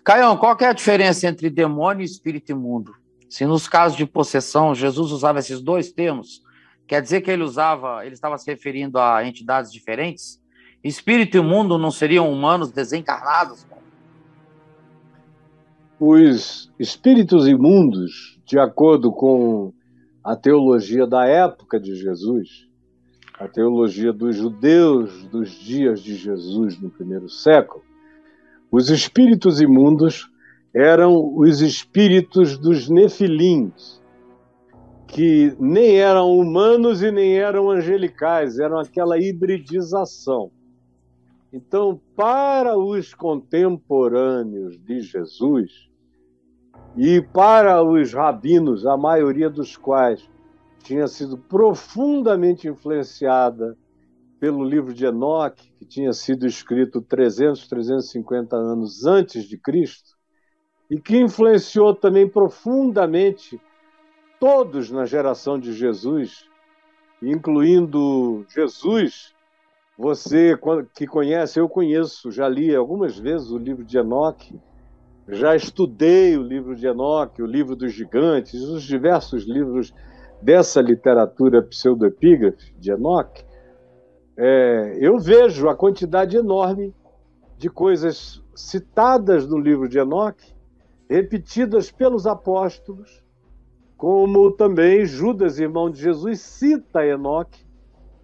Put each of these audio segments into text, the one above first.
Caião, qual que é a diferença entre demônio e espírito imundo? Se nos casos de possessão, Jesus usava esses dois termos, quer dizer que ele estava se referindo a entidades diferentes? Espírito imundo não seriam humanos desencarnados? Os espíritos imundos, de acordo com a teologia da época de Jesus, a teologia dos judeus dos dias de Jesus no primeiro século, os espíritos imundos eram os espíritos dos nefilins, que nem eram humanos e nem eram angelicais, eram aquela hibridização. Então, para os contemporâneos de Jesus e para os rabinos, a maioria dos quais tinha sido profundamente influenciada pelo livro de Enoque, que tinha sido escrito 350 anos antes de Cristo, e que influenciou também profundamente todos na geração de Jesus, incluindo Jesus. Você que conhece, eu conheço, já li algumas vezes o livro de Enoque, já estudei o livro de Enoque, o livro dos gigantes, os diversos livros dessa literatura pseudoepígrafe de Enoque. Eu vejo a quantidade enorme de coisas citadas no livro de Enoque, repetidas pelos apóstolos, como também Judas, irmão de Jesus, cita Enoque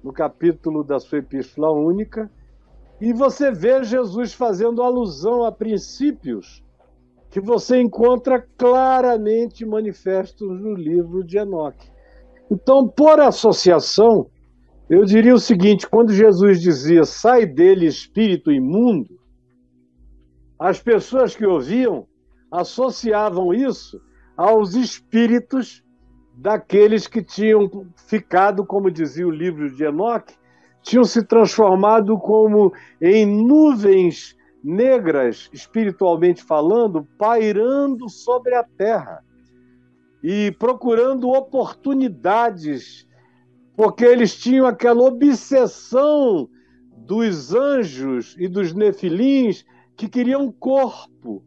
no capítulo da sua Epístola Única, e você vê Jesus fazendo alusão a princípios que você encontra claramente manifestos no livro de Enoque. Então, por associação, eu diria o seguinte: quando Jesus dizia, sai dele espírito imundo, as pessoas que ouviam associavam isso aos espíritos daqueles que tinham ficado, como dizia o livro de Enoque, tinham se transformado como em nuvens negras, espiritualmente falando, pairando sobre a terra e procurando oportunidades, porque eles tinham aquela obsessão dos anjos e dos nefilins que queriam corpo,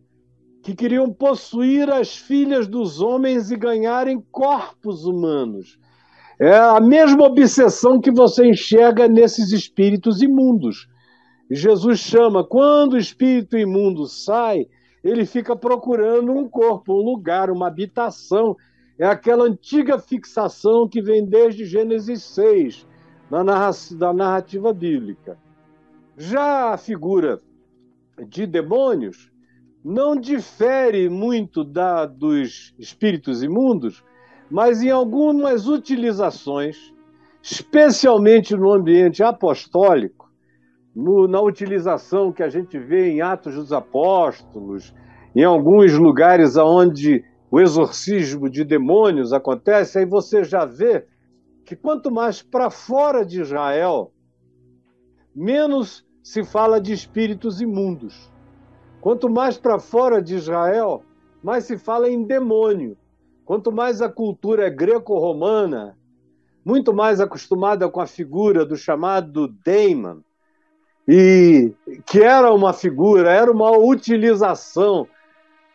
que queriam possuir as filhas dos homens e ganharem corpos humanos. É a mesma obsessão que você enxerga nesses espíritos imundos. Jesus chama, quando o espírito imundo sai, ele fica procurando um corpo, um lugar, uma habitação. É aquela antiga fixação que vem desde Gênesis 6, da narrativa bíblica. Já a figura de demônios não difere muito dos espíritos imundos, mas em algumas utilizações, especialmente no ambiente apostólico, na utilização que a gente vê em Atos dos Apóstolos, em alguns lugares onde o exorcismo de demônios acontece, aí você já vê que quanto mais para fora de Israel, menos se fala de espíritos imundos. Quanto mais para fora de Israel, mais se fala em demônio. Quanto mais a cultura é greco-romana, muito mais acostumada com a figura do chamado daimon, e que era uma figura, era uma utilização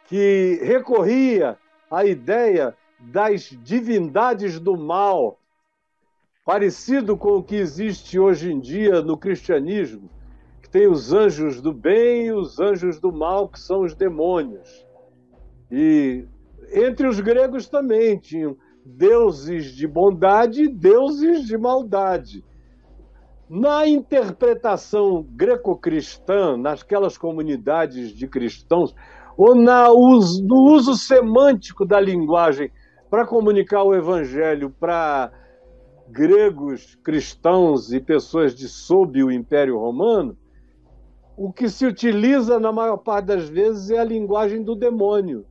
que recorria à ideia das divindades do mal, parecido com o que existe hoje em dia no cristianismo, que tem os anjos do bem e os anjos do mal, que são os demônios. E entre os gregos também tinham deuses de bondade e deuses de maldade. Na interpretação greco-cristã, nasquelas comunidades de cristãos, ou no uso semântico da linguagem para comunicar o evangelho para gregos, cristãos e pessoas de sob o Império Romano, o que se utiliza na maior parte das vezes é a linguagem do demônio,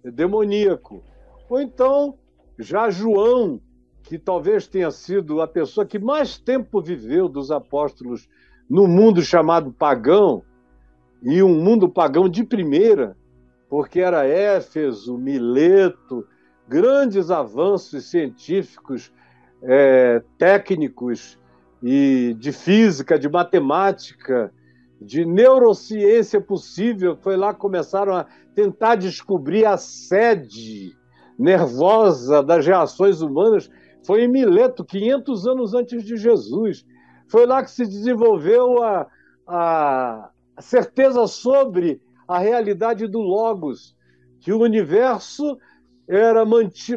demoníaco. Ou então, já João, que talvez tenha sido a pessoa que mais tempo viveu dos apóstolos no mundo chamado pagão, e um mundo pagão de primeira, porque era Éfeso, Mileto, grandes avanços científicos, técnicos, e de física, de matemática, de neurociência possível. Foi lá que começaram a tentar descobrir a sede nervosa das reações humanas. Foi em Mileto, 500 anos antes de Jesus. Foi lá que se desenvolveu a certeza sobre a realidade do Logos, que o universo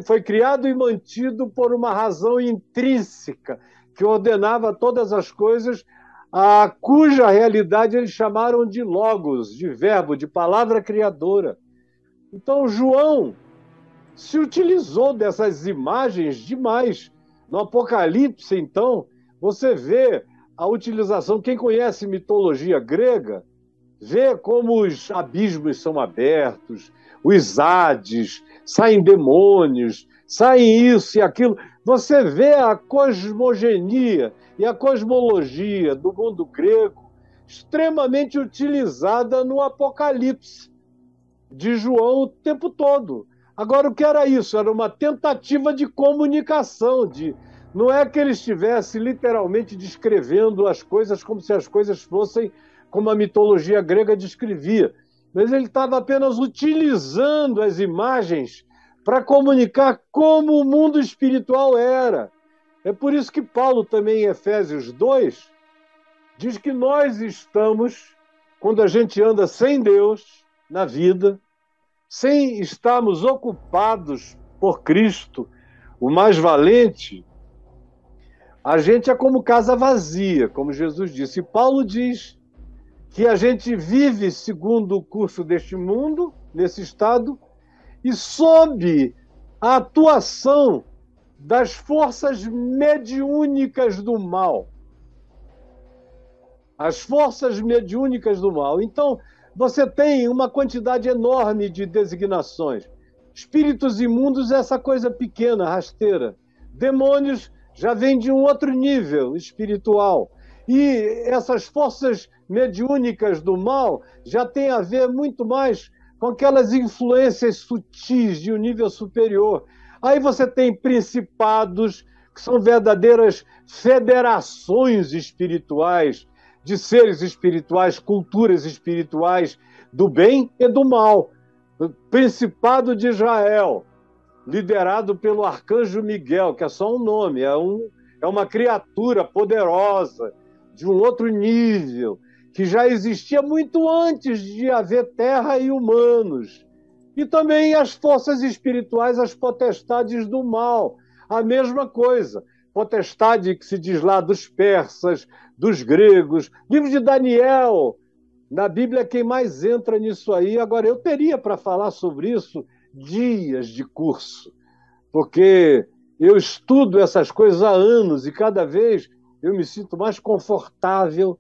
foi criado e mantido por uma razão intrínseca, que ordenava todas as coisas, cuja realidade eles chamaram de Logos, de verbo, de palavra criadora. Então, João se utilizou dessas imagens demais. No Apocalipse, então, você vê a utilização. Quem conhece mitologia grega, vê como os abismos são abertos, os Hades, saem demônios, saem isso e aquilo. Você vê a cosmogenia e a cosmologia do mundo grego extremamente utilizada no Apocalipse de João o tempo todo. Agora, o que era isso? Era uma tentativa de comunicação. Não é que ele estivesse literalmente descrevendo as coisas como se as coisas fossem como a mitologia grega descrevia, mas ele estava apenas utilizando as imagens para comunicar como o mundo espiritual era. É por isso que Paulo também, em Efésios 2, diz que nós estamos, quando a gente anda sem Deus na vida, sem estarmos ocupados por Cristo, o mais valente, a gente é como casa vazia, como Jesus disse. E Paulo diz que a gente vive segundo o curso deste mundo, nesse estado, e sob a atuação das forças mediúnicas do mal. As forças mediúnicas do mal. Então, você tem uma quantidade enorme de designações. Espíritos imundos é essa coisa pequena, rasteira. Demônios já vem de um outro nível espiritual. E essas forças mediúnicas do mal já têm a ver muito mais com aquelas influências sutis de um nível superior. Aí você tem principados, que são verdadeiras federações espirituais, de seres espirituais, culturas espirituais, do bem e do mal. O Principado de Israel, liderado pelo Arcanjo Miguel, que é só um nome, é uma criatura poderosa, de um outro nível, que já existia muito antes de haver terra e humanos. E também as forças espirituais, as potestades do mal, a mesma coisa. Potestade que se diz lá dos persas, dos gregos, livro de Daniel. Na Bíblia, quem mais entra nisso aí? Agora, eu teria para falar sobre isso dias de curso, porque eu estudo essas coisas há anos e cada vez eu me sinto mais confortável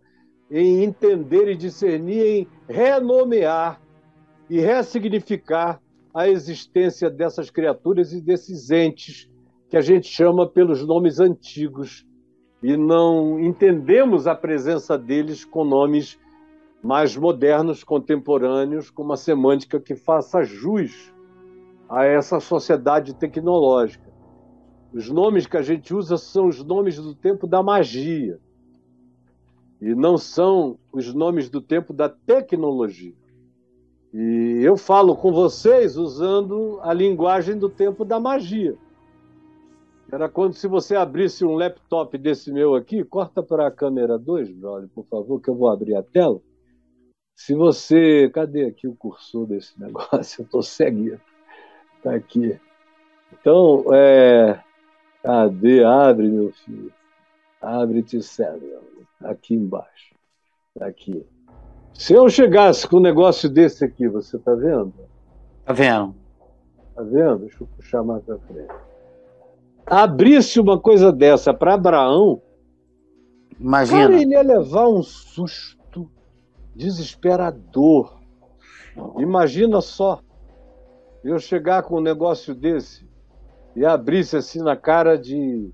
em entender e discernir, em renomear e ressignificar a existência dessas criaturas e desses entes que a gente chama pelos nomes antigos e não entendemos a presença deles com nomes mais modernos, contemporâneos, com uma semântica que faça jus a essa sociedade tecnológica. Os nomes que a gente usa são os nomes do tempo da magia e não são os nomes do tempo da tecnologia. E eu falo com vocês usando a linguagem do tempo da magia. Era quando, se você abrisse um laptop desse meu aqui, corta para a câmera 2, brother, por favor, que eu vou abrir a tela. Se você... Cadê aqui o cursor desse negócio? Eu estou ceguinho. Está aqui. Então, cadê? Abre, meu filho. Abre-te, cérebro. Aqui embaixo. Aqui. Se eu chegasse com um negócio desse aqui, você está vendo? Está vendo. Está vendo? Deixa eu puxar mais para frente. Abrisse uma coisa dessa para Abraão, imagina. Cara, ele ia levar um susto desesperador. Imagina só, eu chegar com um negócio desse e abrisse assim na cara de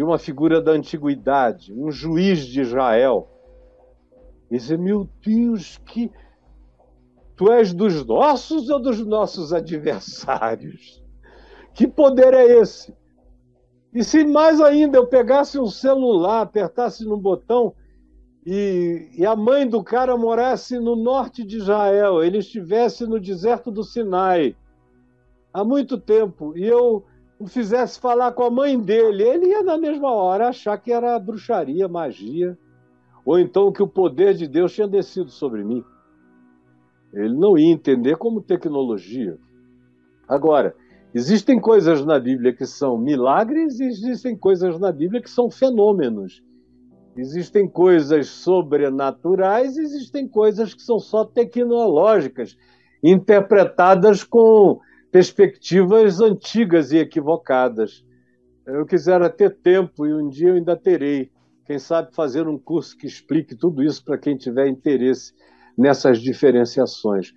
uma figura da antiguidade, um juiz de Israel. E dizer, meu Deus, que tu és dos nossos ou dos nossos adversários? Que poder é esse? E se mais ainda eu pegasse um celular, apertasse num botão e a mãe do cara morasse no norte de Israel, ele estivesse no deserto do Sinai há muito tempo, e eu o fizesse falar com a mãe dele, ele ia na mesma hora achar que era bruxaria, magia, ou então que o poder de Deus tinha descido sobre mim. Ele não ia entender como tecnologia. Agora, existem coisas na Bíblia que são milagres e existem coisas na Bíblia que são fenômenos. Existem coisas sobrenaturais e existem coisas que são só tecnológicas, interpretadas com perspectivas antigas e equivocadas. Eu quisera ter tempo, e um dia eu ainda terei. Quem sabe fazer um curso que explique tudo isso para quem tiver interesse nessas diferenciações.